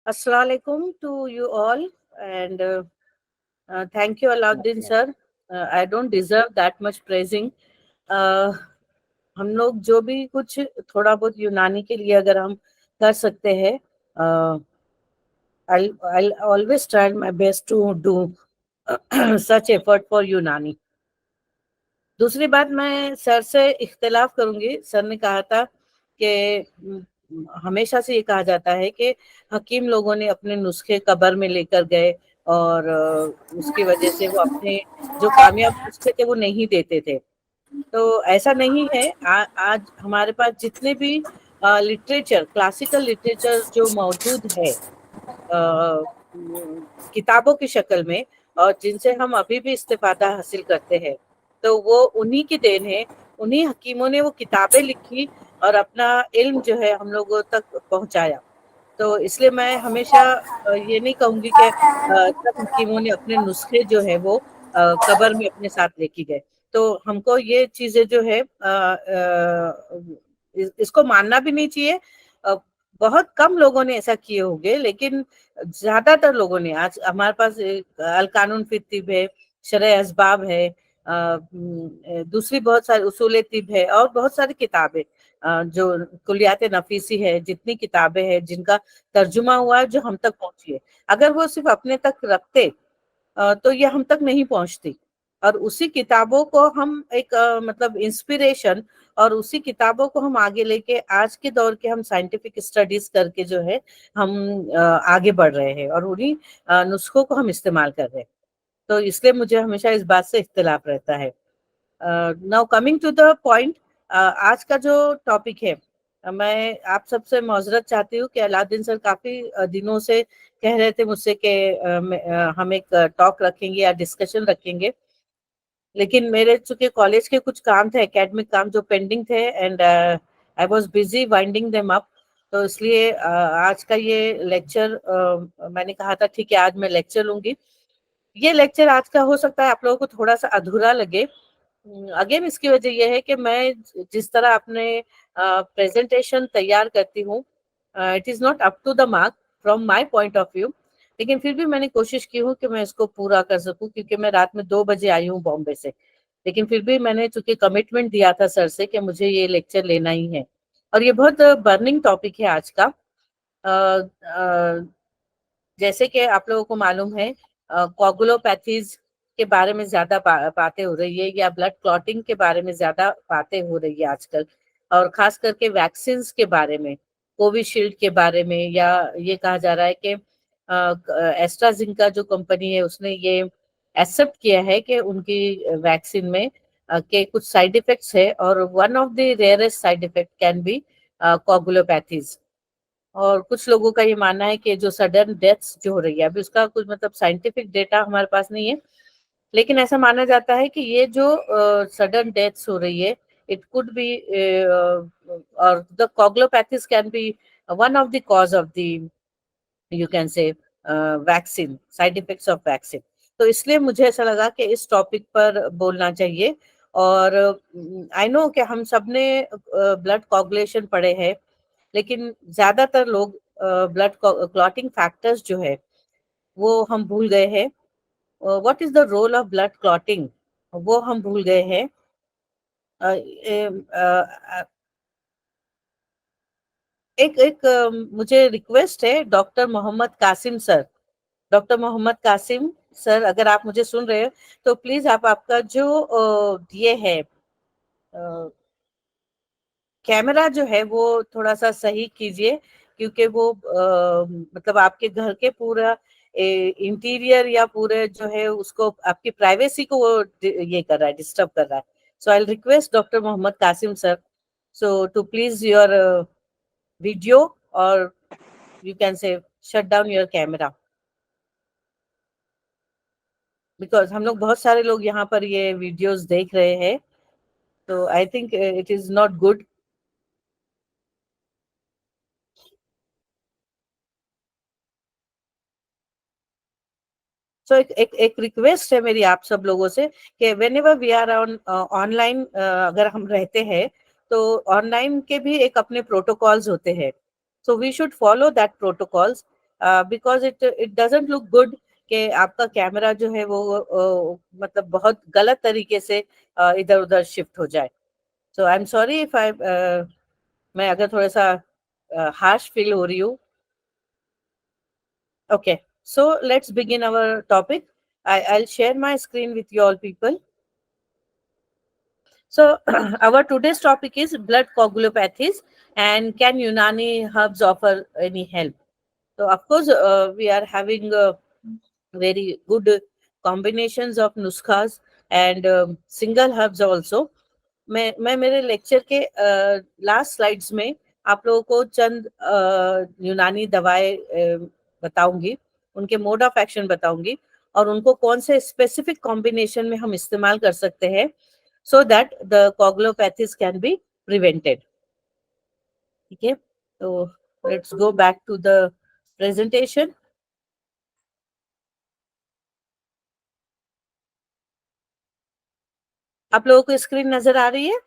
Assalamualaikum to you all, and thank you, Alauddin Okay. sir. I don't deserve that much praising. Uh, हम लोग जो भी कुछ थोड़ा बहुत यूनानी के लिए अगर हम कर सकते हैं, I'll always try my best to do such effort for यूनानी. दूसरी बात, मैं सर से इख्तिलाफ करूंगी. सर ने कहा था कि हमेशा से ये कहा जाता है कि हकीम लोगों ने अपने नुस्खे कब्र में लेकर गए और उसकी वजह से वो अपने जो कामयाब नुस्खे थे वो नहीं देते थे. तो ऐसा नहीं है. आज हमारे पास जितने भी लिटरेचर, क्लासिकल लिटरेचर जो मौजूद है किताबों की शक्ल में, और जिनसे हम अभी भी इस्तिफादा हासिल करते हैं, तो वो उन्हीं की देन है. उन्हीं हकीमों ने वो किताबें लिखी और अपना इल्म जो है हम लोगों तक पहुंचाया. तो इसलिए मैं हमेशा ये नहीं कहूंगी कि सब हकीमों ने अपने नुस्खे जो है वो कब्र में अपने साथ लेके गए. तो हमको ये चीजें जो है इसको मानना भी नहीं चाहिए. बहुत कम लोगों ने ऐसा किए होंगे, लेकिन ज्यादातर लोगों ने. आज हमारे पास अल कानून फी तिब है, शरह असबाब है, दूसरी बहुत सारी उसूल तिब है, और बहुत सारी किताबें जो कुलियात नफीसी है, जितनी किताबें हैं जिनका तर्जुमा हुआ है जो हम तक पहुंची है. अगर वो सिर्फ अपने तक रखते तो ये हम तक नहीं पहुंचती. और उसी किताबों को हम एक मतलब इंस्पिरेशन, और उसी किताबों को हम आगे लेके आज के दौर के हम साइंटिफिक स्टडीज करके जो है हम आगे बढ़ रहे हैं और उन्हीं नुस्खों को हम इस्तेमाल कर रहे हैं. तो इसलिए मुझे हमेशा इस बात से इख्तिलाफ रहता है. Now coming to the point, आज का जो टॉपिक है, मैं आप सबसे माजरत चाहती हूँ कि अलाउद्दीन सर काफी दिनों से कह रहे थे मुझसे कि हम एक टॉक रखेंगे या डिस्कशन रखेंगे, लेकिन मेरे चूंकि कॉलेज के कुछ काम थे, एकेडमिक काम जो पेंडिंग थे, and I was busy winding them up. तो इसलिए आज का ये लेक्चर मैंने कहा था ठीक है आज मैं लेक्चर लूंगी. ये लेक्चर आज का हो सकता है आप लोगों को थोड़ा सा अधूरा लगे. अगेन इसकी वजह यह है कि मैं जिस तरह अपने प्रेजेंटेशन तैयार करती हूँ, it is not up to the mark from my point of view, लेकिन फिर भी मैंने कोशिश की हूँ कि मैं इसको पूरा कर सकूं, क्योंकि मैं रात में 2 बजे आई हूँ बॉम्बे से. लेकिन फिर भी मैंने चूंकि कमिटमेंट दिया था सर से कि मुझे ये लेक्चर लेना ही है, और ये बहुत बर्निंग टॉपिक है आज का. जैसे कि आप लोगों को मालूम है, कोगुलोपैथीज के बारे में ज्यादा बातें हो रही है, या ब्लड क्लॉटिंग के बारे में ज्यादा बातें हो रही है आजकल, और खास करके वैक्सीन के बारे में, कोविशील्ड के बारे में. या ये कहा जा रहा है कि एस्ट्राजेनेका जो कंपनी है उसने ये एक्सेप्ट किया है कि उनकी वैक्सीन में के कुछ साइड इफेक्ट्स है, और one of the rarest side effect can be coagulopathies. और कुछ लोगों का ये मानना है कि जो सडन डेथ्स जो हो रही है, अभी उसका कुछ मतलब साइंटिफिक डेटा हमारे पास नहीं है, लेकिन ऐसा माना जाता है कि ये जो सडन डेथ्स हो रही है, इट कुड बी, और the coagulopathies can be one of the cause of the, you can say, vaccine, side effects of vaccine. तो इसलिए मुझे ऐसा लगा कि इस टॉपिक पर बोलना चाहिए. और आई नो कि हम सब ने ब्लड कोगुलेशन पढ़े हैं, लेकिन ज्यादातर लोग ब्लड क्लॉटिंग फैक्टर्स जो है वो हम भूल गए हैं. What is the role of blood clotting, वो हम भूल गए हैं. अ, एक एक मुझे रिक्वेस्ट है, doctor Mohammad Kasim sir. Doctor Mohammad Kasim sir, अगर आप मुझे सुन रहे हो तो प्लीज आप आपका जो ये है कैमरा जो है वो थोड़ा सा सही कीजिए, क्योंकि वो मतलब आपके घर के पूरा इंटीरियर या पूरे जो है उसको, आपकी प्राइवेसी को वो ये कर रहा है, डिस्टर्ब कर रहा है. So I request doctor Mohammad Kasim sir, so to please your video, और you can say shut down your camera, because हम लोग बहुत सारे लोग यहाँ पर ये वीडियोस देख रहे हैं. तो I think it is not good. So एक रिक्वेस्ट है मेरी आप सब लोगों से कि whenever we are on online, अगर हम रहते हैं तो ऑनलाइन के भी एक अपने प्रोटोकॉल्स होते हैं. So we should follow that protocols. Because it doesn't look good कि आपका कैमरा जो है वो मतलब बहुत गलत तरीके से इधर उधर शिफ्ट हो जाए. So I am sorry if I मैं अगर थोड़ा सा हार्श फील हो रही हूँ. Okay, so let's begin our topic. I'll share my screen with you all people. So our today's topic is blood coagulopathies and can Unani herbs offer any help? So of course we are having very good combinations of nuskhas and single herbs also. मैं मेरे lecture के last slides में आप लोगों को चंद यूनानी दवाएं बताऊंगी, उनके मोड ऑफ एक्शन बताऊंगी और उनको कौन से स्पेसिफिक कॉम्बिनेशन में हम इस्तेमाल कर सकते हैं so that the coagulopathies can be prevented. ठीक है, तो let's go back to the presentation. आप लोगों को स्क्रीन नजर आ रही है?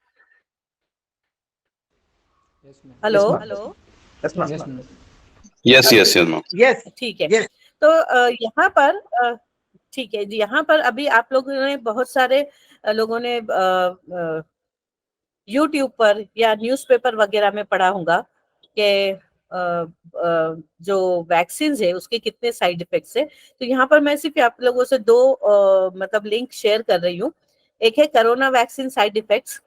Hello hello. Yes yes yes. ठीक है, तो यहाँ पर ठीक है जी, यहाँ पर अभी आप लोगों ने बहुत सारे लोगों ने यूट्यूब पर या न्यूज़पेपर वगैरह में पढ़ा होगा कि जो वैक्सीन है उसके कितने साइड इफेक्ट्स है. तो यहाँ पर मैं सिर्फ आप लोगों से दो मतलब लिंक शेयर कर रही हूँ. एक है corona vaccine side effects,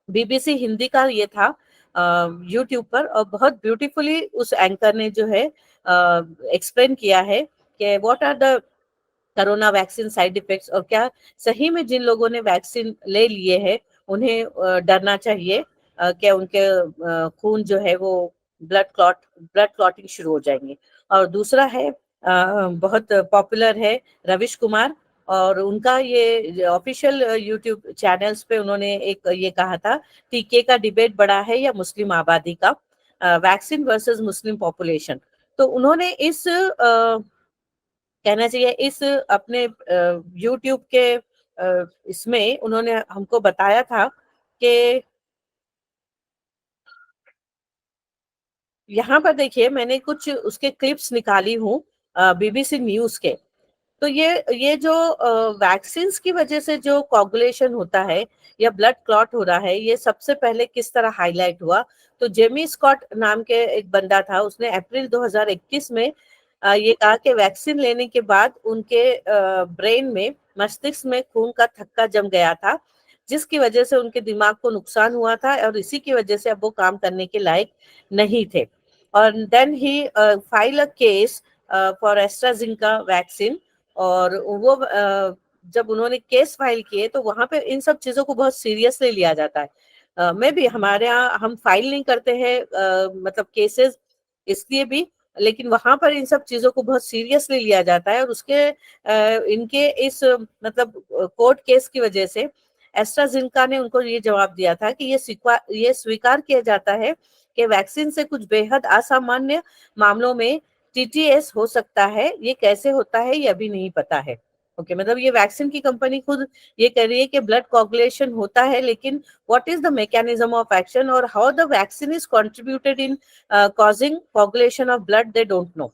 BBC Hindi का ये था यूट्यूब पर, और बहुत ब्यूटीफुली उस एंकर ने जो है एक्सप्लेन किया है कि what are the corona vaccine side effects और क्या सही में जिन लोगों ने वैक्सीन ले लिए हैं उन्हें डरना चाहिए कि उनके खून जो है वो ब्लड क्लॉटिंग शुरू हो जाएंगे. और दूसरा है बहुत पॉपुलर है रविश कुमार, और उनका ये ऑफिशियल यूट्यूब चैनल्स पे उन्होंने एक ये कहा था, टीके का डिबेट बड़ा है या मुस्लिम आबादी का, वैक्सीन वर्सेस मुस्लिम पॉपुलेशन. तो उन्होंने इस कहना चाहिए इस अपने यूट्यूब के इसमें उन्होंने हमको बताया था कि यहाँ पर देखिए मैंने कुछ उसके क्लिप्स निकाली हूँ बीबीसी न्यूज के. तो ये जो वैक्सीन की वजह से जो कोगुलेशन होता है या ब्लड क्लॉट हो रहा है, ये सबसे पहले किस तरह हाईलाइट हुआ. तो जेमी स्कॉट नाम के एक बंदा था, उसने अप्रैल 2021 में ये कहा कि वैक्सीन लेने के बाद उनके ब्रेन में, मस्तिष्क में खून का थक्का जम गया था, जिसकी वजह से उनके दिमाग को नुकसान हुआ था और इसी की वजह से अब वो काम करने के लायक नहीं थे. और देन ही file a case for AstraZeneca vaccine. और वो जब उन्होंने केस फाइल किए तो वहां पे इन सब चीजों को बहुत सीरियसली लिया जाता है. मैं भी, हमारे यहाँ हम फाइल नहीं करते हैं मतलब केसेस इसलिए भी, लेकिन वहां पर इन सब चीजों को बहुत सीरियसली लिया जाता है. और उसके इनके इस मतलब कोर्ट केस की वजह से एस्ट्राजेनेका ने उनको ये जवाब दिया था कि ये स्वीकार किया जाता है कि वैक्सीन से कुछ बेहद असामान्य मामलों में टीटीएस हो सकता है. ये कैसे होता है ये अभी नहीं पता है. ओके, मतलब ये वैक्सीन की कंपनी खुद ये कह रही है कि ब्लड कोगुलेशन होता है, लेकिन what is the mechanism of action और how the vaccine is contributed in causing coagulation of blood, they don't know.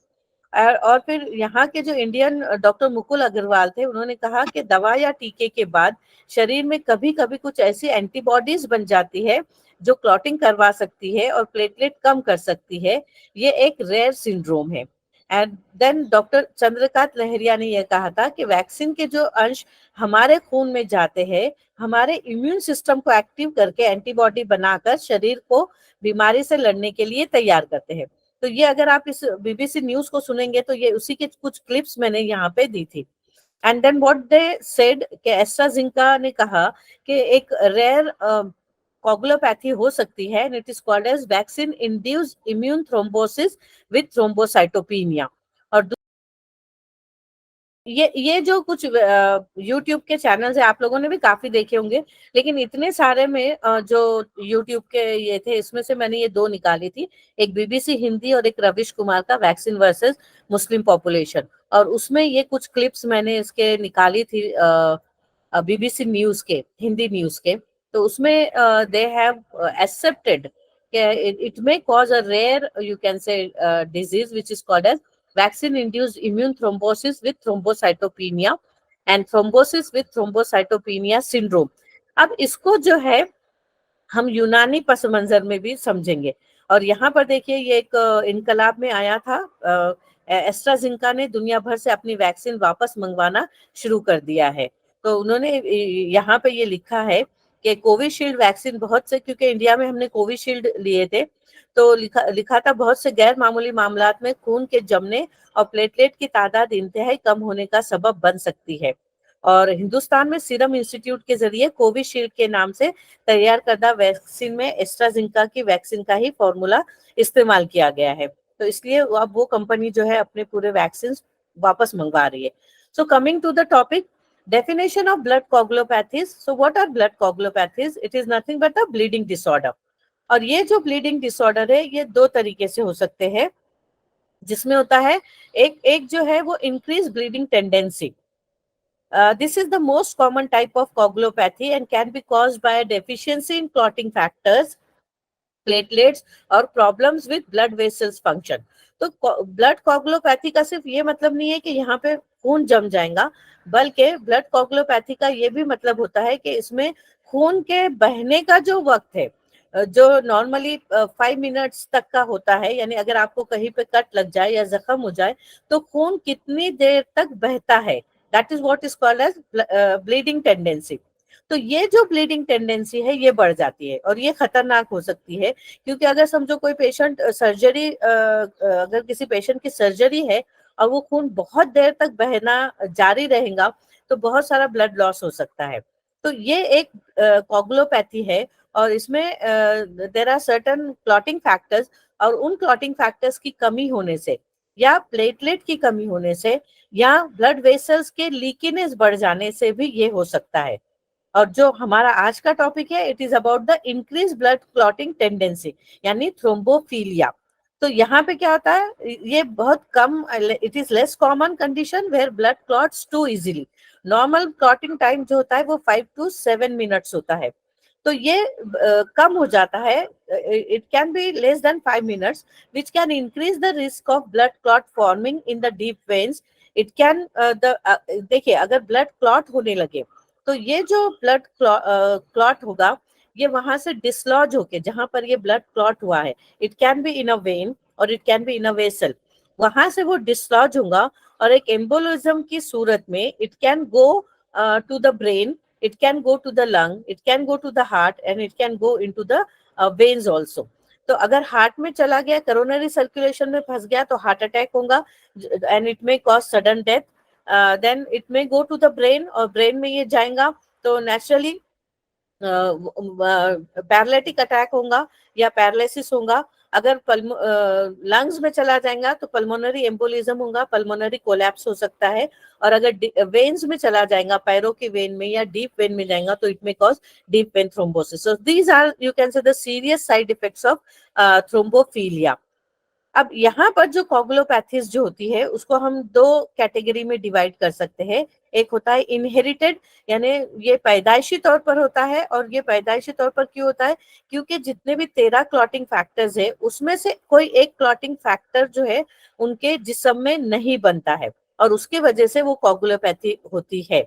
और फिर यहाँ के जो इंडियन डॉक्टर मुकुल अग्रवाल थे, उन्होंने कहा कि दवा या टीके के बाद शरीर में कभी कभी कुछ ऐसी एंटीबॉडीज बन जाती है जो क्लॉटिंग करवा सकती है और प्लेटलेट कम कर सकती है. ये एक रेयर सिंड्रोम है. एंड देन डॉक्टर चंद्रकांत लहरिया ने यह कहा था कि वैक्सीन के जो अंश हमारे खून में जाते हैं हमारे इम्यून सिस्टम को एक्टिव करके एंटीबॉडी बनाकर शरीर को बीमारी से लड़ने के लिए तैयार करते हैं. तो ये अगर आप इस बीबीसी न्यूज को सुनेंगे तो ये उसी के कुछ क्लिप्स मैंने यहाँ पे दी थी. And then what they said कि एस्ट्राजेनेका ने कहा कि एक रेयर कोगुलोपैथी हो सकती है and it is called as vaccine induced immune thrombosis with thrombocytopenia. और ये जो कुछ यूट्यूब के चैनल्स है आप लोगों ने भी काफी देखे होंगे, लेकिन इतने सारे में जो यूट्यूब के ये थे इसमें से मैंने ये दो निकाली थी, एक बीबीसी हिंदी और एक रविश कुमार का वैक्सीन वर्सेस मुस्लिम पॉपुलेशन. और उसमें ये कुछ क्लिप्स मैंने इसके निकाली थी बीबीसी न्यूज के, हिंदी न्यूज के. तो उसमें they have accepted it may cause a rare you can say disease which is called as vaccine induced immune thrombosis with thrombocytopenia and thrombosis with thrombocytopenia syndrome. अब इसको जो है हम यूनानी पस मंजर में भी समझेंगे। और यहाँ पर देखिए ये एक इनकलाब में आया था। एस्ट्राजेनेका ने दुनिया भर से अपनी वैक्सीन वापस मंगवाना शुरू कर दिया है। तो उन्होंने यहाँ पे ये लिखा है कि कोविशील्ड वैक्सीन बहुत से, क्योंकि इंडिया में हमने कोविशील्ड लिए थे, तो लिखा था बहुत से गैर मामूली मामलात में खून के जमने और प्लेटलेट की तादाद इंतहाई कम होने का सबब बन सकती है। और हिंदुस्तान में सीरम इंस्टीट्यूट के जरिए कोविशील्ड के नाम से तैयार करदा वैक्सीन में एस्ट्राजेनेका की वैक्सीन का ही फॉर्मूला इस्तेमाल किया गया है। तो इसलिए अब वो कंपनी जो है अपने पूरे वैक्सीन वापस मंगवा रही है। So coming to the topic, definition of blood coagulopathies. So what are blood coagulopathies? It is nothing but a bleeding disorder. और ये जो ब्लीडिंग डिसऑर्डर है ये दो तरीके से हो सकते हैं, जिसमें होता है एक एक जो है वो increase bleeding tendency. This is the most common type of coagulopathy and can be caused by a deficiency in clotting factors, platelets और problems with blood vessels function. तो ब्लड कोगुलोपैथी का सिर्फ ये मतलब नहीं है कि यहाँ पे खून जम जाएगा, बल्कि ब्लड कोगुलोपैथी का ये भी मतलब होता है कि इसमें खून के बहने का जो वक्त है, जो नॉर्मली 5 मिनट्स तक का होता है, यानी अगर आपको कहीं पे कट लग जाए या जख्म हो जाए तो खून कितनी देर तक बहता है, that is what is called as bleeding tendency. तो ये जो ब्लीडिंग टेंडेंसी है ये बढ़ जाती है और ये खतरनाक हो सकती है, क्योंकि अगर समझो कोई पेशेंट सर्जरी, अगर किसी पेशेंट की सर्जरी है और वो खून बहुत देर तक बहना जारी रहेगा तो बहुत सारा ब्लड लॉस हो सकता है. तो ये एक कोगुलोपैथी है और इसमें there are certain clotting factors, और उन क्लॉटिंग फैक्टर्स की कमी होने से या प्लेटलेट की कमी होने से या ब्लड वेसल्स के लीकीनेस बढ़ जाने से भी ये हो सकता है. और जो हमारा आज का टॉपिक है, it is about the increase blood clotting tendency, यानी थ्रोम्बोफीलिया. तो यहाँ पे क्या होता है, ये बहुत कम, it is less common condition where blood clots too easily. Normal clotting time जो होता है वो 5 to 7 मिनट्स होता है, तो ये कम हो जाता है. It can be less than 5 minutes, which can increase the risk of blood clot forming in the deep veins. It can देखिए, अगर ब्लड क्लॉट होने लगे तो ये जो ब्लड क्लॉट होगा ये वहां से डिसलॉज होके, जहां पर ये ब्लड क्लॉट हुआ है, it can be in a vein और it can be in a vessel, वहां से वो डिसलॉज होगा और एक एम्बोलिज्म की सूरत में it can go to the brain, it can go to the lung, it can go to the heart and it can go into the veins also. तो अगर हार्ट में चला गया, कोरोनरी सर्कुलेशन में फंस गया तो हार्ट अटैक होगा and it may cause sudden death. Then it may go to the brain और ब्रेन में ये जाएगा तो नेचुरली पैरालिटिक अटैक होगा या पैरालिसिस होगा. अगर लंग्स में चला जाएगा तो पल्मोनरी एम्बोलिज्म होगा, पल्मोनरी कोलैप्स हो सकता है. और अगर वेन्स में चला जाएगा, पैरों की वेन में या डीप वेन में जाएगा तो it may cause deep vein thrombosis. So these are, you can say, the serious side effects of thrombophilia. अब यहाँ पर जो कोगुलोपैथीज जो होती है उसको हम दो कैटेगरी में डिवाइड कर सकते हैं. एक होता है इनहेरिटेड, यानी ये पैदाइशी तौर पर होता है. और ये पैदाइशी तौर पर क्यों होता है, क्योंकि जितने भी 13 क्लॉटिंग फैक्टर्स है उसमें से कोई एक क्लॉटिंग फैक्टर जो है उनके जिस्म में नहीं बनता है और उसकी वजह से वो कोगुलोपैथी होती है.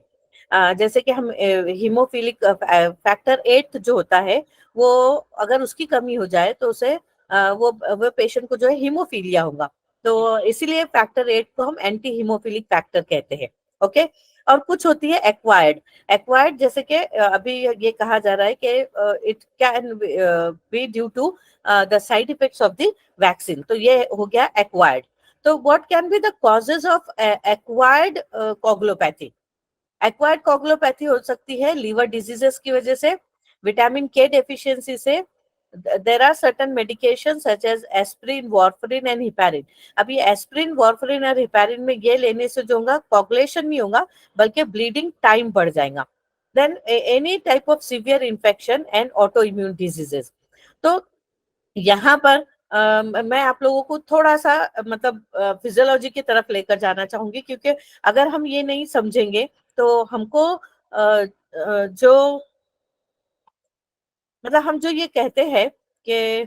जैसे कि हम हीमोफिलिक फैक्टर 8 जो होता है वो अगर उसकी कमी हो जाए तो उसे वो पेशेंट को जो है हीमोफीलिया होगा. तो इसीलिए फैक्टर 8 को हम एंटी हीमोफिलिक फैक्टर कहते हैं. ओके. और कुछ होती है एक्वायर्ड. एक्वायर्ड जैसे कि अभी ये कहा जा रहा है कि it can be due to the side effects of the vaccine. तो ये हो गया एक्वायर्ड. तो what can be the causes of acquired coagulopathy. Acquired coagulopathy हो सकती है लीवर डिजीजेस की वजह से, विटामिन के डेफिशिएंसी से. There are certain medication such as aspirin, warfarin and heparin. अब ये एस्प्रिन, वार्फरिन और हिपैरिन में ये लेने से जो होगा कोगुलेशन नहीं होगा बल्कि ब्लीडिंग टाइम बढ़ जाएगा. Then any type of severe infection and auto immune diseases. तो यहाँ पर मैं आप लोगों को थोड़ा सा मतलब फिजियोलॉजी की तरफ लेकर जाना चाहूंगी, क्योंकि अगर हम ये नहीं समझेंगे तो हमको जो हम जो ये कहते हैं कि,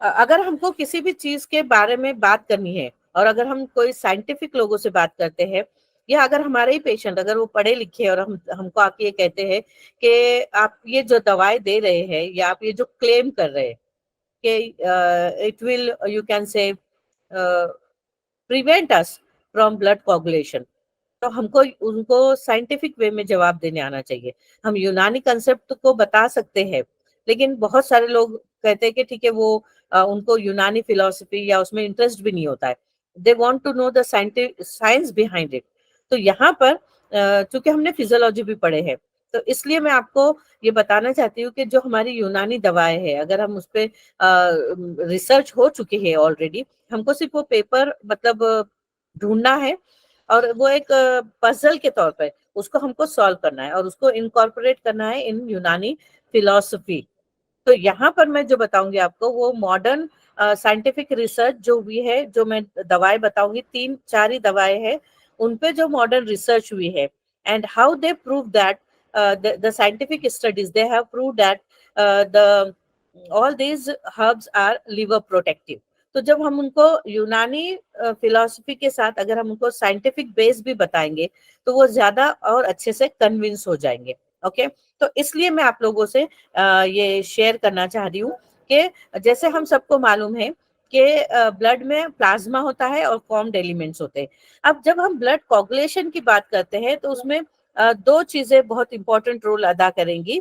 अगर हमको किसी भी चीज के बारे में बात करनी है और अगर हम कोई साइंटिफिक लोगों से बात करते हैं, या अगर हमारे ही पेशेंट अगर वो पढ़े लिखे और हम हमको आके ये कहते हैं कि आप ये जो दवाई दे रहे हैं या आप ये जो क्लेम कर रहे हैं कि इट विल यू कैन से prevent us from blood coagulation, तो हमको उनको साइंटिफिक वे में जवाब देने आना चाहिए। हम यूनानी कंसेप्ट को बता सकते हैं, लेकिन बहुत सारे लोग कहते हैं कि ठीक है वो उनको यूनानी फिलोसफी या उसमें इंटरेस्ट भी नहीं होता है। They want to know the science behind it. तो यहाँ पर चूंकि हमने फिजियोलॉजी भी पढ़े हैं, तो इसलिए मैं आपको ये बताना चाहती हूँ कि जो हमारी यूनानी दवाएं हैं, अगर हम उस पर रिसर्च हो चुकी है ऑलरेडी, हमको सिर्फ वो पेपर मतलब ढूंढना है और वो एक पजल के तौर पे उसको हमको सॉल्व करना है और उसको इनकॉर्पोरेट करना है इन यूनानी फिलोसफी। तो यहाँ पर मैं जो बताऊंगी आपको वो मॉडर्न साइंटिफिक रिसर्च जो हुई है, जो मैं दवाएं बताऊंगी, 3-4 ही दवाएं हैं, उन पे जो मॉडर्न रिसर्च हुई है and how they prove that the scientific studies they have proved that the all these herbs are liver protective। तो जब हम उनको यूनानी फिलॉसफी के साथ अगर हम उनको साइंटिफिक बेस भी बताएंगे तो वो ज्यादा और अच्छे से कन्विंस हो जाएंगे। ओके, तो इसलिए मैं आप लोगों से ये शेयर करना चाह रही हूँ कि जैसे हम सबको मालूम है कि ब्लड में प्लाज्मा होता है और फॉर्म्ड एलिमेंट्स होते हैं। अब जब हम ब्लड कोगुलेशन की बात करते हैं तो उसमें दो चीजें बहुत इंपॉर्टेंट रोल अदा करेंगी।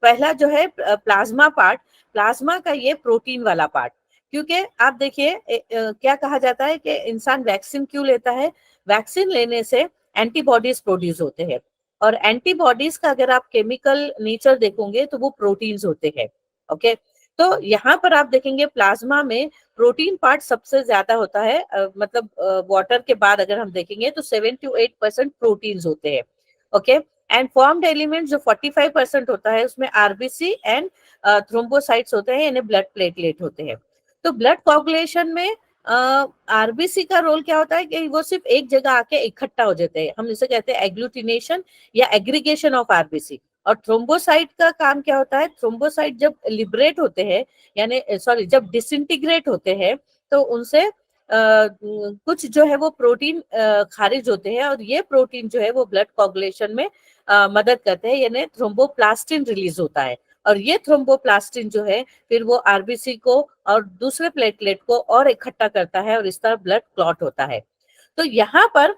पहला जो है प्लाज्मा पार्ट, प्लाज्मा का ये प्रोटीन वाला पार्ट। क्योंकि आप देखिए क्या कहा जाता है कि इंसान वैक्सीन क्यों लेता है, वैक्सीन लेने से एंटीबॉडीज प्रोड्यूस होते हैं और एंटीबॉडीज का अगर आप केमिकल नेचर देखोगे तो वो प्रोटीन्स होते हैं। ओके, तो यहाँ पर आप देखेंगे प्लाज्मा में प्रोटीन पार्ट सबसे ज्यादा होता है, मतलब वाटर के बाद अगर हम देखेंगे तो 7 to 8% प्रोटीन्स होते हैं। ओके, एंड फॉर्म्ड एलिमेंट जो 45% होता है उसमें आरबीसी एंड थ्रोम्बोसाइट्स होते हैं, यानी ब्लड प्लेटलेट होते हैं। तो ब्लड कोगुलेशन में आरबीसी का रोल क्या होता है कि वो सिर्फ एक जगह आके इकट्ठा हो जाते हैं, हम इसे कहते हैं एग्लूटिनेशन या एग्रीगेशन ऑफ आरबीसी। और थ्रोम्बोसाइट का काम क्या होता है, थ्रोम्बोसाइट जब लिबरेट होते हैं यानी सॉरी जब डिसइंटीग्रेट होते हैं तो उनसे कुछ जो है वो प्रोटीन खारिज होते हैं और ये प्रोटीन जो है वो ब्लड कोगुलेशन में मदद करते हैं, यानी थ्रोम्बोप्लास्टिन रिलीज होता है और ये थ्रोम्बोप्लास्टिन जो है फिर वो आरबीसी को और दूसरे प्लेटलेट को और इकट्ठा करता है और इस तरह ब्लड क्लॉट होता है। तो यहाँ पर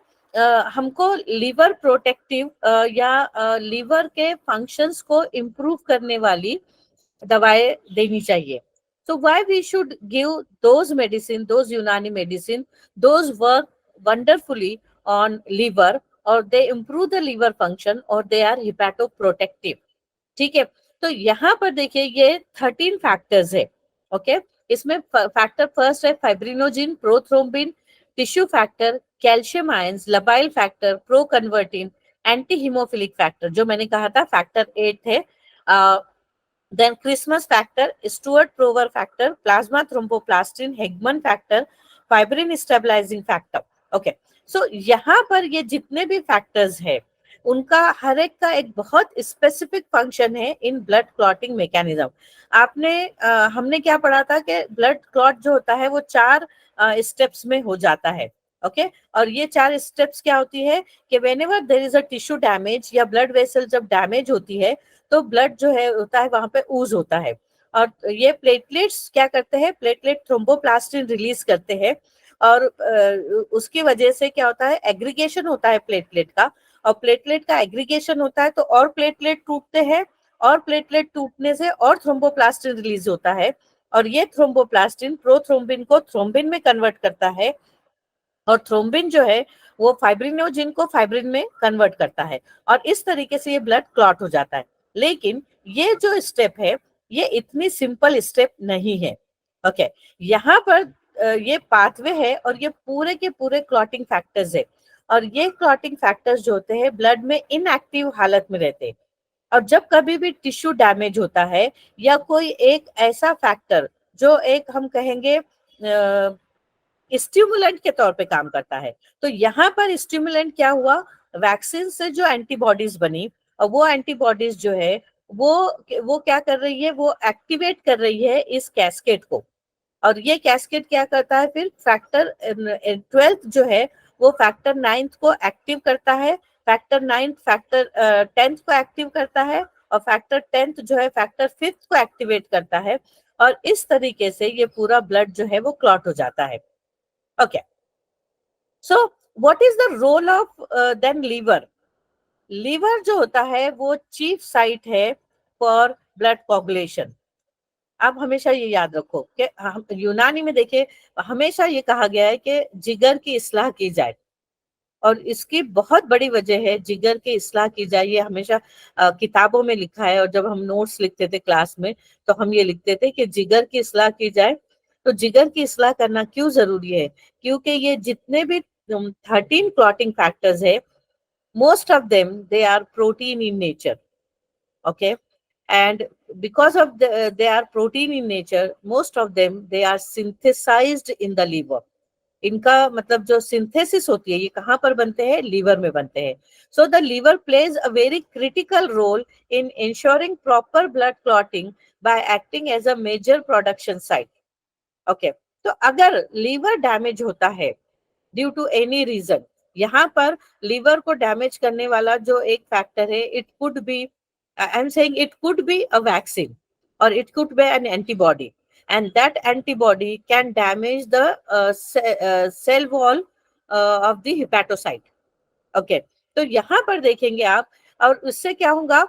हमको लीवर प्रोटेक्टिव या लीवर के फंक्शंस को इम्प्रूव करने वाली दवाएं देनी चाहिए। So why we should give those medicine, those Unani medicine, those work wonderfully on liver or they improve the liver function or they are hepatoprotective। ठीक है, तो यहाँ पर देखिए ये 13 फैक्टर्स है। ओके, इसमें फैक्टर फर्स्ट है fibrinogen, prothrombin, tissue factor, calcium ions, labile factor, proconvertin, anti haemophilic factor जो मैंने कहा था फैक्टर 8 है, then Christmas factor, Stewart Prover factor, plasma thromboplastin, Hegman factor, fibrin stabilizing factor। Okay, so यहाँ पर ये जितने भी फैक्टर्स है उनका हर एक का एक बहुत स्पेसिफिक फंक्शन है इन ब्लड क्लॉटिंग मैकेनिज्म। आपने हमने क्या पढ़ा था कि ब्लड क्लॉट जो होता है वो 4 स्टेप्स में हो जाता है। ओके, और ये 4 स्टेप्स क्या होती है कि whenever there is a tissue damage या ब्लड वेसल जब डैमेज होती है तो ब्लड जो है होता है वहां पे ऊज होता है और ये प्लेटलेट्स क्या करते हैं, प्लेटलेट थ्रोम्बोप्लास्टिन रिलीज करते हैं और उसकी वजह से क्या होता है एग्रीगेशन होता है प्लेटलेट का और प्लेटलेट का एग्रीगेशन होता है तो और प्लेटलेट टूटते हैं और प्लेटलेट टूटने से और थ्रोम्बोप्लास्टिन रिलीज होता है और ये थ्रोम्बोप्लास्टिन प्रोथ्रोम्बिन को थ्रोम्बिन में कन्वर्ट करता है और थ्रोम्बिन जो है वो फाइब्रिनोजिन को फाइब्रिन में कन्वर्ट करता है और इस तरीके से ये ब्लड क्लॉट हो जाता है। लेकिन ये जो स्टेप है ये इतनी सिंपल स्टेप नहीं है। ओके, यहाँ पर ये पाथवे है और ये पूरे के पूरे क्लॉटिंग फैक्टर्स है और ये क्लॉटिंग फैक्टर्स जो होते हैं ब्लड में इनएक्टिव हालत में रहते हैं और जब कभी भी टिश्यू डैमेज होता है या कोई एक ऐसा फैक्टर जो एक हम कहेंगे स्टिमुलेंट के तौर पे काम करता है, तो यहाँ पर स्टिमुलेंट क्या हुआ, वैक्सीन से जो एंटीबॉडीज बनी और वो एंटीबॉडीज जो है वो क्या कर रही है, वो एक्टिवेट कर रही है इस कैस्केड को। और ये कैस्केड क्या करता है, फिर फैक्टर 12th जो है वो फैक्टर 9th को एक्टिव करता है, फैक्टर 9th फैक्टर 10th को एक्टिव करता है, और फैक्टर 10th जो है फैक्टर 5th को एक्टिवेट करता है, और इस तरीके से ये पूरा ब्लड जो है वो क्लॉट हो जाता है। Okay, so what is the role of then liver? Liver जो होता है वो चीफ साइट है फॉर ब्लड कोगुलेशन। आप हमेशा ये याद रखो कि हम यूनानी में देखिए हमेशा ये कहा गया है कि जिगर की इस्लाह की जाए, और इसकी बहुत बड़ी वजह है जिगर की इस्लाह की जाए। ये हमेशा किताबों में लिखा है, और जब हम नोट्स लिखते थे क्लास में तो हम ये लिखते थे कि जिगर की इस्लाह की जाए। तो जिगर की इस्लाह करना क्यों जरूरी है? क्योंकि ये जितने भी 13 क्लॉटिंग फैक्टर्स है, most of them they are protein in nature. Okay, and because of they are protein in nature, most of them they are synthesized in the liver. इनका मतलब जो सिंथेसिस होती है ये कहाँ पर बनते हैं? लीवर में बनते हैं। So the liver plays a very critical role in ensuring proper blood clotting by acting as a major production site. Okay, तो अगर लीवर डैमेज होता है ड्यू टू एनी रीजन, यहाँ पर लीवर को डैमेज करने वाला जो एक फैक्टर है, it could be, I am saying it could be a vaccine, और it could be an antibody, and that antibody can damage the cell wall of the hepatocyte. Okay, तो यहाँ पर देखेंगे आप, और उससे क्या होगा,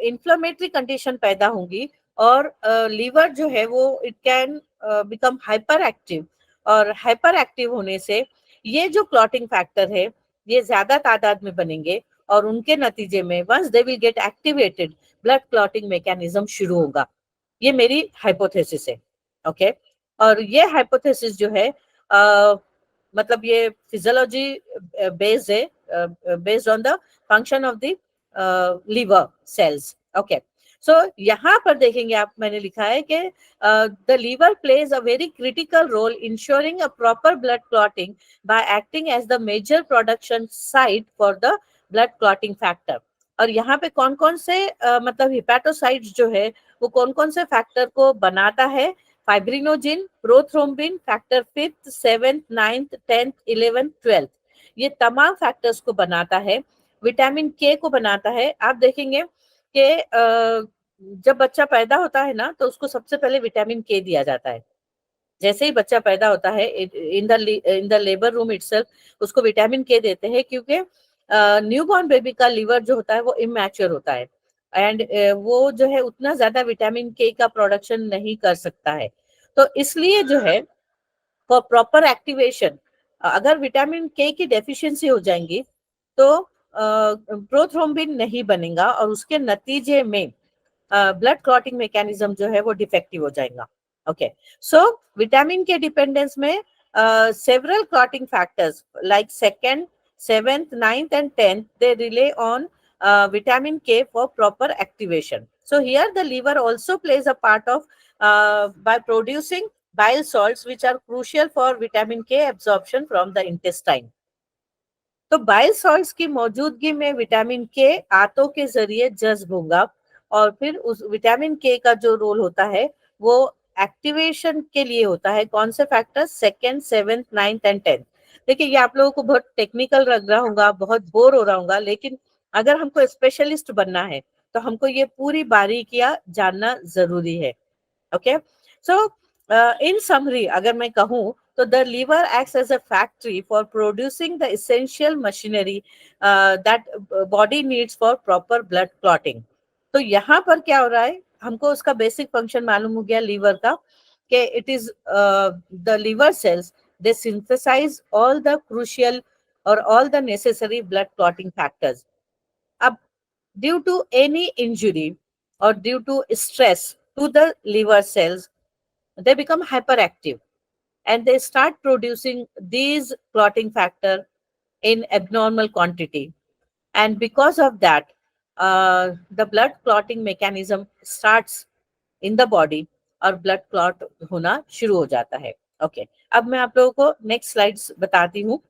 इन्फ्लेमेटरी कंडीशन पैदा होंगी, और लीवर जो है वो it can become hyper active, और हाइपर एक्टिव होने से ये जो क्लॉटिंग फैक्टर है ये ज्यादा तादाद में बनेंगे, और उनके नतीजे में once they will get activated blood clotting mechanism शुरू होगा। ये मेरी हाइपोथेसिस है। ओके, और ये हाइपोथेसिस जो है मतलब ये फिजियोलॉजी बेस्ड है, based on the function of the liver cells. Okay, so यहाँ पर देखेंगे आप, मैंने लिखा है कि the liver plays a very critical role in ensuring a proper blood clotting by acting as the major production site for the blood clotting factor. और यहाँ पे कौन कौन से मतलब हिपैटोसाइट्स जो है वो कौन कौन से फैक्टर को बनाता है? Fibrinogen, prothrombin, factor 5th 7th 9th 10th 11th 12th, ये तमाम फैक्टर्स को बनाता है। विटामिन के को बनाता है। आप देखेंगे कि जब बच्चा पैदा होता है ना तो उसको सबसे पहले विटामिन के दिया जाता है। जैसे ही बच्चा पैदा होता है in the labour room itself उसको विटामिन के देते हैं, क्योंकि न्यूबॉर्न बेबी का लीवर जो होता है वो इमैच्योर होता है, एंड वो जो है उतना ज्यादा विटामिन के का प्रोडक्शन नहीं कर सकता है। तो इसलिए जो है फॉर प्रॉपर एक्टिवेशन, अगर विटामिन के की डेफिशिएंसी हो जाएंगी तो प्रोथ्रोम्बिन नहीं बनेगा, और उसके नतीजे में ब्लड क्लॉटिंग मैकेनिज्म जो है वो डिफेक्टिव हो जाएगा। ओके, सो विटामिन के डिपेंडेंस में several clotting factors like second 7th 9th and 10th they rely on vitamin K for proper activation. So here the liver also plays a part of by producing bile salts which are crucial for vitamin K absorption from the intestine. तो bile salts की मौजूदगी में vitamin के आंतों के जरिए जज्ब होगा, और फिर उस विटामिन के का जो रोल होता है वो एक्टिवेशन के लिए होता है। कौन से factor? Second 7th 9th and 10th। देखिए ये आप लोगों को बहुत टेक्निकल लग रहा होगा, बहुत बोर हो रहा होगा, लेकिन अगर हमको स्पेशलिस्ट बनना है तो हमको ये पूरी बारीकियां जानना जरूरी है। ओके, सो इन समरी अगर मैं कहूँ तो the liver acts as a factory for producing the essential machinery that body needs for proper blood clotting. तो यहाँ पर क्या हो रहा है, हमको उसका बेसिक फंक्शन मालूम हो गया लीवर का, कि it is the liver cells they synthesise all the crucial और all the necessary blood clotting factors. अब due to any injury or due to stress to the liver cells, they become hyperactive and they start producing these clotting factor in abnormal quantity. And because of that, the blood clotting mechanism starts in the body और blood clot होना शुरू हो जाता है। Okay, अब मैं आप लोगों को नेक्स्ट स्लाइड्स बताती हूँ।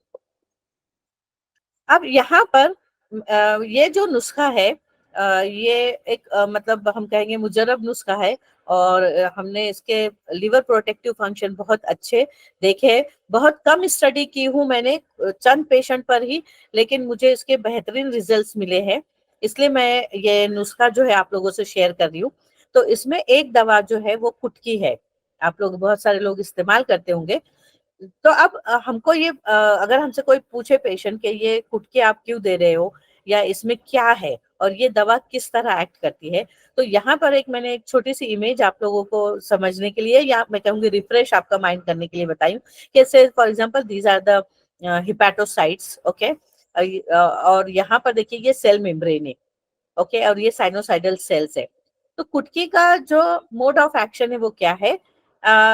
अब यहाँ पर ये जो नुस्खा है ये एक मतलब हम कहेंगे मुजर्रब नुस्खा है, और हमने इसके लिवर प्रोटेक्टिव फंक्शन बहुत अच्छे देखे। बहुत कम स्टडी की हूँ मैंने, चंद पेशेंट पर ही, लेकिन मुझे इसके बेहतरीन रिजल्ट्स मिले हैं, इसलिए मैं ये नुस्खा जो है आप लोगों से शेयर कर रही हूँ। तो इसमें एक दवा जो है वो कुटकी है, आप लोग बहुत सारे लोग इस्तेमाल करते होंगे। तो अब हमको ये अगर हमसे कोई पूछे पेशेंट के ये गुटके आप क्यों दे रहे हो, या इसमें क्या है और ये दवा किस तरह एक्ट करती है, तो यहाँ पर एक मैंने एक छोटी सी इमेज आप लोगों को समझने के लिए, या मैं कहूंगी रिफ्रेश आपका माइंड करने के लिए बताई हूँ। कैसे for example these are the hepatocytes, okay. और यहाँ पर देखिए ये सेल मेम्ब्रेन है, ओके, और ये साइनोसाइडल सेल्स है। तो कुटकी का जो मोड ऑफ एक्शन है वो क्या है,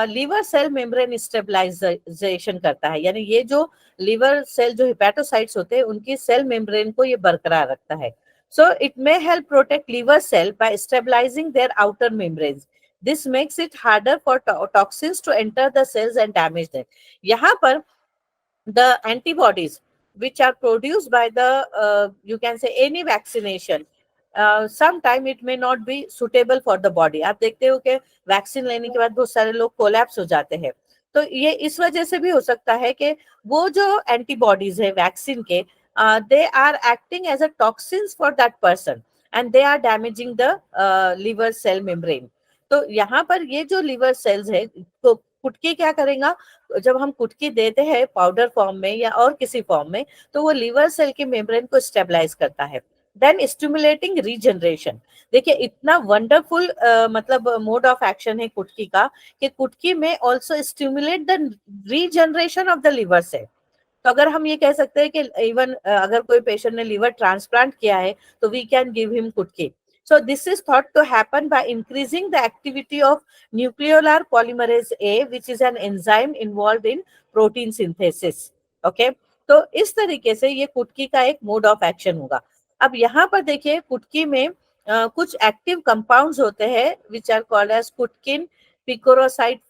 लीवर सेल मेम्ब्रेन स्टेबलाइजेशन करता है, यानी ये जो लीवर सेल जो हिपैटोसाइट्स होते हैं उनकी सेल मेम्ब्रेन को ये बरकरार रखता है। So it may help protect liver cell by stabilising their outer membranes. This makes it harder for toxins to enter the cells and damage them. यहाँ पर the antibodies which are produced by the you can say any vaccination, sometime it may not be suitable for the body। आप देखते हो कि vaccine लेने के बाद बहुत सारे लोग कोलैप्स हो जाते हैं, तो ये इस वजह से भी हो सकता है कि वो जो एंटीबॉडीज है वैक्सीन के, they are acting as a toxins for that person and they are damaging the liver cell membrane. तो यहाँ पर ये जो लिवर सेल्स है, तो कुटकी क्या करेगा, जब हम कुटकी देते हैं पाउडर फॉर्म में या और किसी फॉर्म में, तो वो लिवर सेल के मेम्ब्रेन को स्टेबलाइज करता है, देन स्टिमुलेटिंग रीजनरेशन। देखिए इतना वंडरफुल मतलब मोड ऑफ एक्शन है कुटकी का, कि कुटकी में also stimulate the regeneration of the liver cell. तो अगर हम ये कह सकते हैं कि इवन अगर कोई पेशेंट ने लिवर ट्रांसप्लांट किया है, तो वी कैन गिव हिम कुटकी। So this is thought to happen by increasing the activity of nucleolar polymerase A, which is an enzyme involved in protein synthesis. Okay, तो इस तरीके से ये कुटकी का एक मोड ऑफ एक्शन होगा। अब यहाँ पर देखिए कुटकी में कुछ एक्टिव कंपाउंड्स होते हैं which are called as kutkin, picroside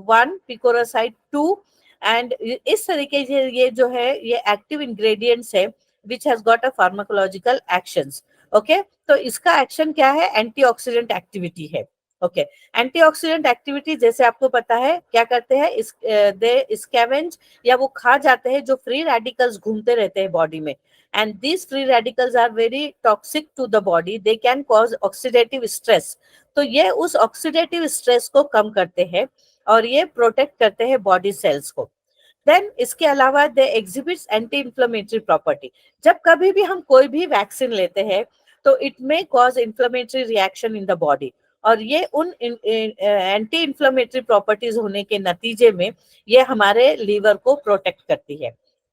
1, picroside 2, and इस तरीके से ये जो है ये एक्टिव इंग्रेडिएंट्स है which has got a pharmacological actions. Okay, तो इसका एक्शन क्या है, एंटीऑक्सीडेंट एक्टिविटी है। ओके, एंटीऑक्सीडेंट एक्टिविटी जैसे आपको पता है क्या करते हैं, दे स्कैवेंज या वो खा जाते हैं जो फ्री रेडिकल्स घूमते रहते हैं बॉडी में, and these free radicals are very toxic to the body, they can cause oxidative stress. तो ये उस ऑक्सीडेटिव स्ट्रेस को कम करते हैं और ये प्रोटेक्ट करते हैं बॉडी सेल्स को। देन इसके अलावा दे एग्जिबिट्स एंटी इंफ्लेमेटरी प्रॉपर्टी। जब कभी भी हम कोई भी वैक्सीन लेते हैं तो it may cause inflammatory reaction in the body, और ये उन एंटी इंफ्लेमेटरी प्रॉपर्टीज होने के नतीजे में ये हमारे लीवर को प्रोटेक्ट करती है।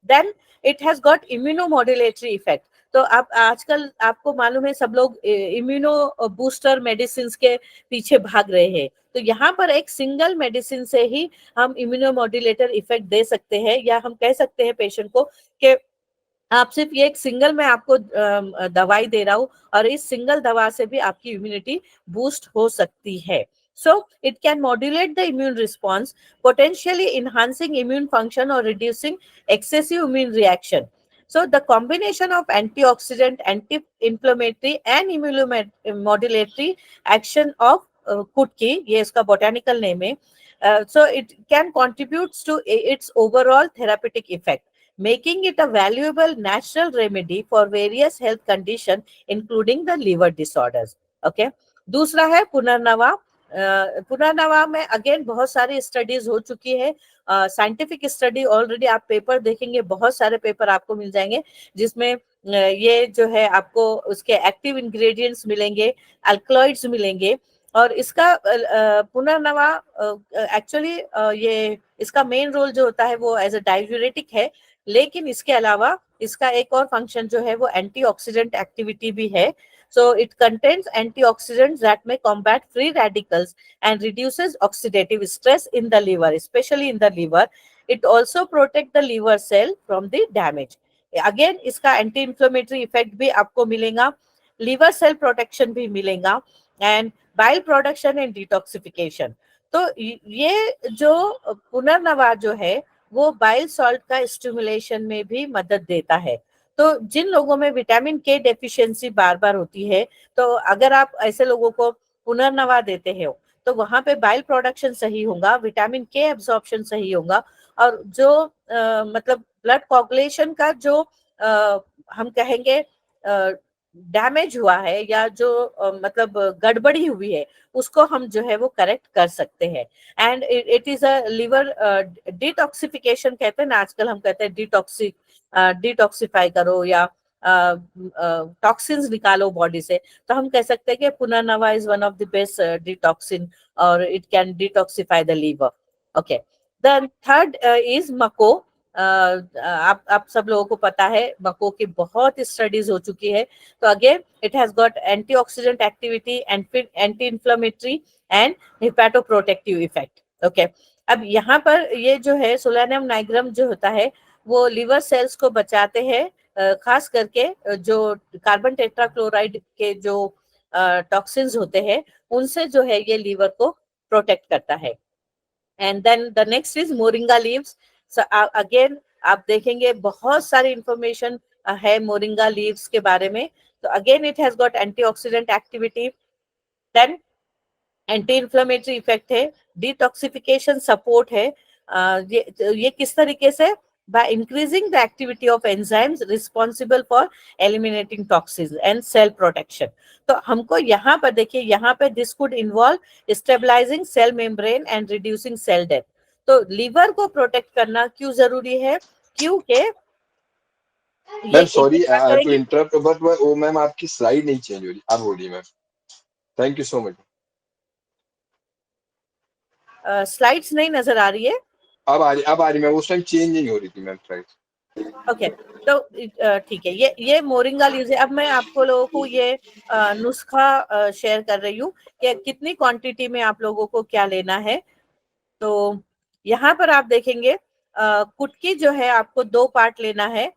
Then it has got immunomodulatory effect. तो आप आजकल आपको मालूम है सब लोग इम्यूनो बूस्टर मेडिसिन के पीछे भाग रहे हैं, तो यहाँ पर एक सिंगल मेडिसिन से ही हम इम्यूनोमॉड्यूलेटर इफेक्ट दे सकते हैं, या हम कह सकते हैं पेशेंट को कि आप सिर्फ ये एक सिंगल मैं आपको दवाई दे रहा हूँ और इस सिंगल दवा से भी आपकी इम्यूनिटी बूस्ट हो सकती है। So it can modulate the immune response, potentially enhancing immune function or reducing excessive immune reaction. So the combination of antioxidant, anti-inflammatory and immunomodulatory action of Kutki, ये इसका botanical name है, so it can contribute to its overall therapeutic effect, making it a valuable natural remedy for various health conditions, including the liver disorders. Okay. दूसरा है पुनर्नवा। पुनर्नवा में again बहुत सारी studies हो चुकी है, साइंटिफिक स्टडी ऑलरेडी आप पेपर देखेंगे, बहुत सारे पेपर आपको मिल जाएंगे जिसमें ये जो है आपको उसके एक्टिव इंग्रेडिएंट्स मिलेंगे, अल्कलॉइड्स मिलेंगे, और इसका पुनर्नवा एक्चुअली ये इसका मेन रोल जो होता है वो एज अ डाययूरेटिक है, लेकिन इसके अलावा इसका एक और फंक्शन जो है वो एंटीऑक्सीडेंट एक्टिविटी भी है। So it contains antioxidants that may combat free radicals and reduces oxidative stress in the liver, especially in the liver. It also protects the liver cell from the damage. Again, इसका anti-inflammatory effect भी आपको मिलेगा, liver cell protection भी मिलेगा, and bile production and detoxification. तो ये जो पुनर्नवा जो है वो बाइल सॉल्ट का स्टिमुलेशन में भी मदद देता है। तो जिन लोगों में विटामिन के डेफिशिएंसी बार बार होती है, तो अगर आप ऐसे लोगों को पुनर्नवा देते हो तो वहां पे बाइल प्रोडक्शन सही होगा, विटामिन के एब्जॉर्प्शन सही होगा, और जो मतलब ब्लड कोगुलेशन का जो हम कहेंगे डैमेज हुआ है या जो मतलब गड़बड़ी हुई है, उसको हम जो है वो करेक्ट कर सकते हैं। And it is a liver detoxification कहते हैं ना, आजकल हम कहते हैं डिटॉक्सिफाई करो या टॉक्सिन्स निकालो बॉडी से, तो हम कह सकते हैं कि punarnava is one of the best detoxin, और it can detoxify the liver. Okay, the third is मको। आप सब लोगों को पता है मको की बहुत स्टडीज हो चुकी है। तो again it has got antioxidant activity, anti inflammatory and hepatoprotective effect. Okay, अब यहाँ पर ये जो है सोलानियम नाइग्रम जो होता है वो लिवर सेल्स को बचाते हैं, खास करके जो कार्बन टेट्राक्लोराइड के जो टॉक्सिन्स होते हैं उनसे जो है ये लीवर को प्रोटेक्ट करता है। And then the next is moringa leaves. Again आप देखेंगे बहुत सारी इंफॉर्मेशन है मोरिंगा लीव्स के बारे में। तो again it has got antioxidant activity, then anti inflammatory effect है, डिटॉक्सिफिकेशन सपोर्ट है। ये किस तरीके से? by increasing the activity of enzymes responsible for eliminating toxins and cell protection। तो हमको यहाँ पर देखिए, यहाँ पे this could involve stabilizing cell membrane and reducing cell death। तो लीवर को प्रोटेक्ट करना क्यों जरूरी है? क्योंकि ये मैम सॉरी क्या टू करेंगे, इंटरप्ट, बट वो मैम आपकी स्लाइड नहीं चेंज हो रही, आप बोलिए ma'am. Thank you so much. Slides नहीं नजर आ रही है? अब आ रही मैम, उस टाइम चेंज नहीं हो रही थी मैम स्लाइड। ओके, तो ठीक है, ये मोरिंगा लीव्स है। अब मैं आपको लोगों को ये नुस्खा शेयर कर रही हूँ कि कितनी क्वांटिटी में आप लोगों को क्या लेना है। तो यहाँ पर आप देखेंगे कुटकी जो है आपको 2 पार्ट लेना है,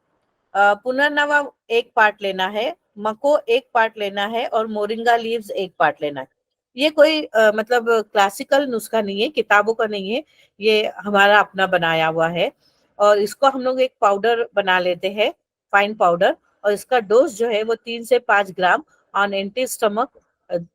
पुनर्नवा 1 पार्ट लेना है, मको 1 पार्ट लेना है, और मोरिंगा लीव्स 1 पार्ट लेना है। ये कोई मतलब क्लासिकल नुस्खा नहीं है, किताबों का नहीं है, ये हमारा अपना बनाया हुआ है। और इसको हम लोग एक पाउडर बना लेते हैं, फाइन पाउडर, और इसका डोज जो है वो 3 से 5 ग्राम ऑन एम्प्टी स्टमक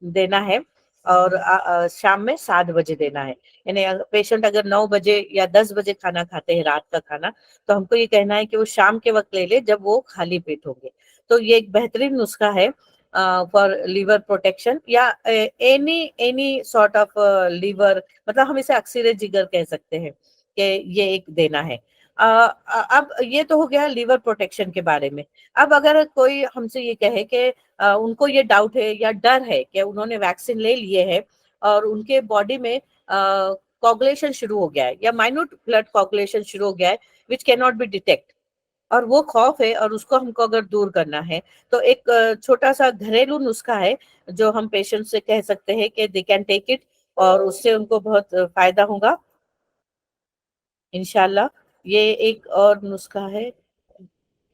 देना है, और शाम में 7 बजे देना है। यानी पेशेंट अगर 9 बजे या 10 बजे खाना खाते हैं, रात का खाना, तो हमको ये कहना है कि वो शाम के वक्त ले ले जब वो खाली पेट होंगे। तो ये एक बेहतरीन नुस्खा है फॉर लिवर प्रोटेक्शन, या any any sort of liver, मतलब हम इसे अक्सीर जिगर कह सकते हैं कि ये एक देना है। अब ये तो हो गया लिवर प्रोटेक्शन के बारे में। अब अगर कोई हमसे ये कहे कि उनको ये डाउट है या डर है कि उन्होंने वैक्सीन ले लिए है और उनके बॉडी में कोगुलेशन शुरू हो गया है या माइन्यूट ब्लड कोगुलेशन शुरू हो गया है which can not be detect, और वो खौफ है और उसको हमको अगर दूर करना है, तो एक छोटा सा घरेलू नुस्खा है जो हम पेशेंट से कह सकते हैं कि दे कैन टेक इट, और उससे उनको बहुत फायदा होगा इंशाल्लाह। ये एक और नुस्खा है,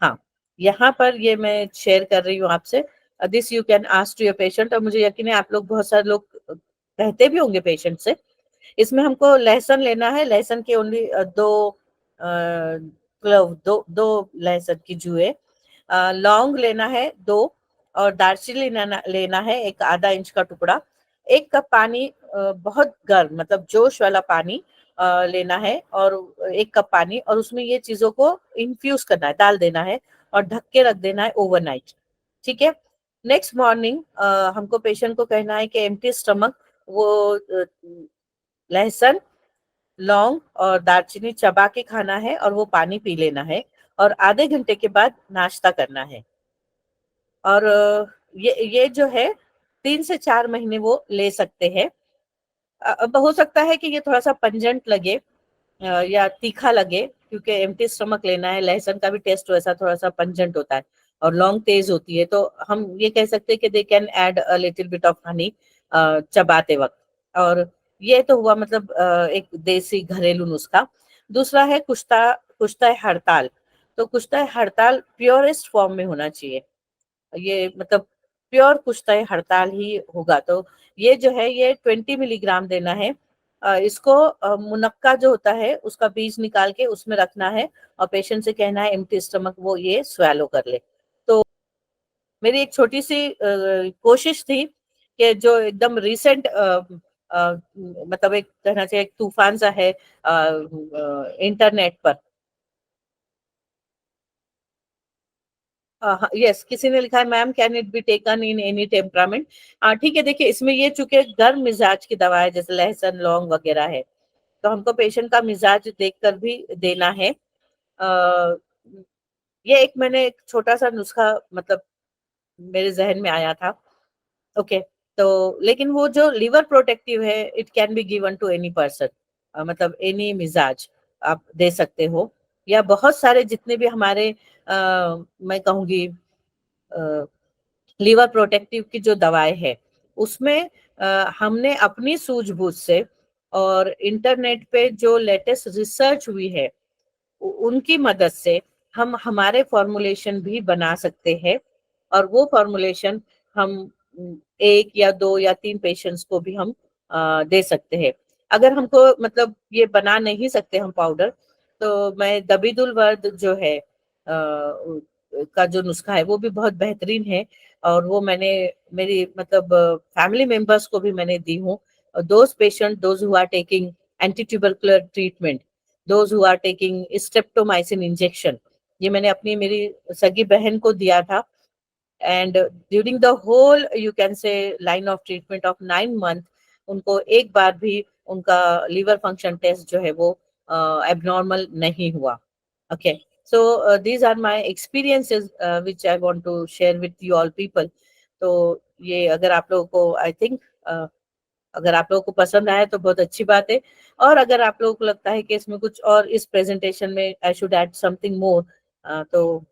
हाँ, यहाँ पर ये मैं शेयर कर रही हूँ आपसे। This you can ask to your patient, और मुझे यकीन है आप लोग, बहुत सारे लोग कहते भी होंगे पेशेंट से। इसमें हमको लहसुन लेना है, लहसुन के ओनली 2 क्लव, दो लहसुन की जुए, लौंग लेना है 2, और दालचीनी लेना है 1 आधा इंच का टुकड़ा, 1 कप पानी, बहुत गर्म मतलब जोश वाला पानी लेना है, और 1 कप पानी, और उसमें ये चीजों को इन्फ्यूज करना है, डाल देना है, और ढक के रख देना है ओवरनाइट। ठीक है, नेक्स्ट मॉर्निंग हमको पेशेंट को कहना है कि एम्प्टी स्टमक वो लहसुन, लौंग और दालचीनी चबा के खाना है, और वो पानी पी लेना है, और आधे घंटे के बाद नाश्ता करना है। और ये जो है 3 से 4 महीने वो ले सकते हैं। अब हो सकता है कि ये थोड़ा सा पंजेंट लगे या तीखा लगे, क्योंकि एम्प्टी स्टमक लेना है, लहसुन का भी टेस्ट वैसा थोड़ा सा पंजेंट होता है, और लौंग तेज होती है, तो हम ये कह सकते हैं कि they can add a little bit of honey चबाते वक्त। और ये तो हुआ मतलब एक देसी घरेलू नुस्खा। दूसरा है कुश्ता कुश्ता हड़ताल। तो कुश्ता हड़ताल प्योरेस्ट फॉर्म में होना चाहिए, ये मतलब प्योर कुश्ता हड़ताल ही होगा। तो ये जो है ये 20 मिलीग्राम देना है, इसको मुनक्का जो होता है उसका बीज निकाल के उसमें रखना है और पेशेंट से कहना है एम्प्टी स्टमक वो ये स्वेलो कर ले। तो मेरी एक छोटी सी कोशिश थी कि जो एकदम रिसेंट मतलब एक कहना चाहिए एक तूफान सा है इंटरनेट पर। यस, किसी ने लिखा है ma'am can it be taken in any temperament. ठीक है, देखिए इसमें ये चूंकि गर्म मिजाज की दवा है जैसे लहसुन लौंग वगैरह है, तो हमको पेशेंट का मिजाज देखकर भी देना है। अ, ये एक मैंने एक छोटा सा नुस्खा मतलब मेरे जहन में आया था। ओके, तो लेकिन वो जो लिवर प्रोटेक्टिव है it can be given to any person, मतलब एनी मिजाज आप दे सकते हो। या बहुत सारे जितने भी हमारे मैं कहूंगी लिवर प्रोटेक्टिव की जो दवाएं है उसमें हमने अपनी सूझबूझ से और इंटरनेट पे जो लेटेस्ट रिसर्च हुई है उनकी मदद से हम हमारे फॉर्मुलेशन भी बना सकते हैं। और वो फॉर्मुलेशन हम एक या दो या तीन पेशेंट्स को भी हम दे सकते हैं। अगर हमको मतलब ये बना नहीं सकते हम पाउडर, तो मैं दबीदुल वर्द जो है का जो नुस्खा है वो भी बहुत बेहतरीन है। और वो मैंने मेरी मतलब फैमिली मेंबर्स को भी मैंने दी हूँ। Those patient those who are taking anti tubercular treatment, those who are taking streptomycin injection, ये मैंने अपनी मेरी सगी बहन को दिया था। And during the whole you can say line of treatment of 9 month उनको एक बार भी उनका लीवर फंक्शन टेस्ट जो है वो एबनॉर्मल नहीं हुआ। Okay, so these are my experiences which I want to share with you all people. तो ये अगर आप लोगों को आई थिंक अगर आप लोगों को पसंद आया तो बहुत अच्छी बात है। और अगर आप लोगों को लगता है कि इसमें कुछ और इस प्रेजेंटेशन में I should add something more, तो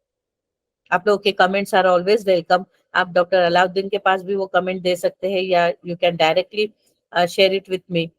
आप लोगों के कमेंट्स आर ऑलवेज वेलकम। आप डॉक्टर अलाउद्दीन के पास भी वो कमेंट दे सकते हैं या you can directly share it with me.